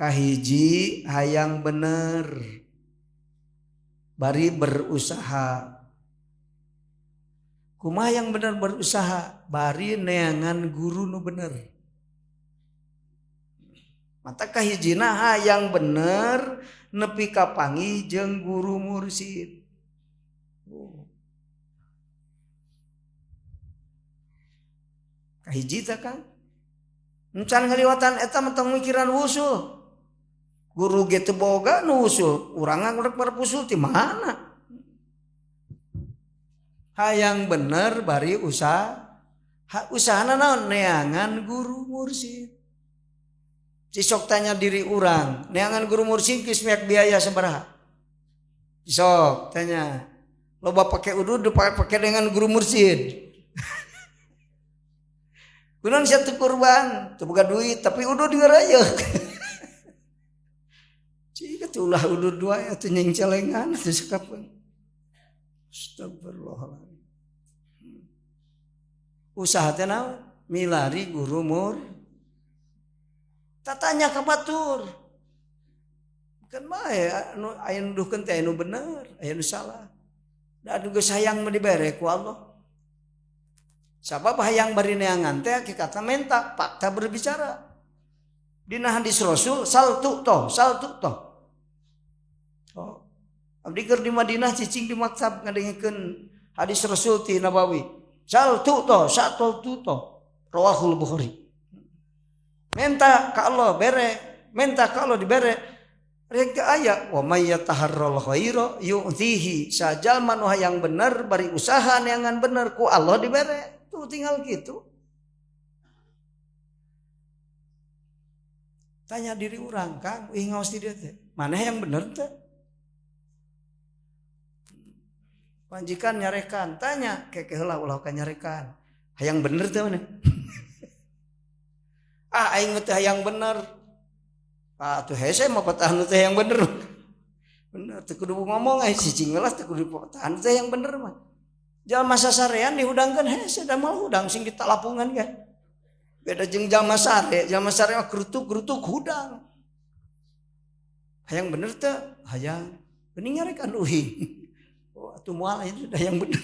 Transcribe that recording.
kahiji hayang bener bari berusaha. Kumaha yang bener berusaha bari neangan guru nu bener. Mata kahijina hayang bener nepi ka pangi jeung guru mursid. Kahiji teh Kang. Encan ngaliwatan eta mah tong mikiran wusul. Guru ge teu boga nu wusul, urang rek berpusul ti mana? Hayang bener bari usaha. Usahana naon? Neangan guru mursid. Cisok tanya diri urang, neangan guru mursid geus meak biaya sabaraha? Cisok tanya. Loba pake udud pake dengan guru mursid. Kunaon sia teu kurban, teu boga duit tapi udud ngarayeuk. Ciga teh ulah udud wae atuh nying celengan atuh sakapeung. Astagfirullahaladzim. Usaha teh naon? Milari guru tatanya ka batur. Bukan bae anu aya nuduhkeun teh anu bener, aya nu salah. Da anu geus hayang mah dibere ku Allah. Sabab hayang bari neangan teh hakikatna menta fakta berbicara. Dina hadis Rasul saltu toh. Oh. Abdi keur di Madinah cicing di maktab ngadengkeun hadis Rasul ti Nabawi. Saltu toh. Rawahul Bukhari. Minta ka Allah bere, minta ka Allah dibere. Rek aya wa may yataharral khaira yu'tihi. Sajalma nu hayang bener bari usaha neangan bener ku Allah dibere. Tuh tinggal gitu. Tanya diri orang, Kang, ngaos ti dieu teh. Mana yang bener teh? Panjikan nyarekan, tanya keke heula ulah ka nyarekan. Hayang bener teh mana? Aing teh hayang bener. Atuh hese mah patahan teh yang bener. Bener teu kudu ngomong cicing gelas teu kudu patahan teh yang bener mah. Jalma sasarean dihudangkeun hese da mal hudang sing ditalapungan kan. Beda jeung jalma sare mah gerutuk hudang. Hayang bener teh? Hayang. Geuning nyarekan uhing. Oh atuh moal itu da yang bener.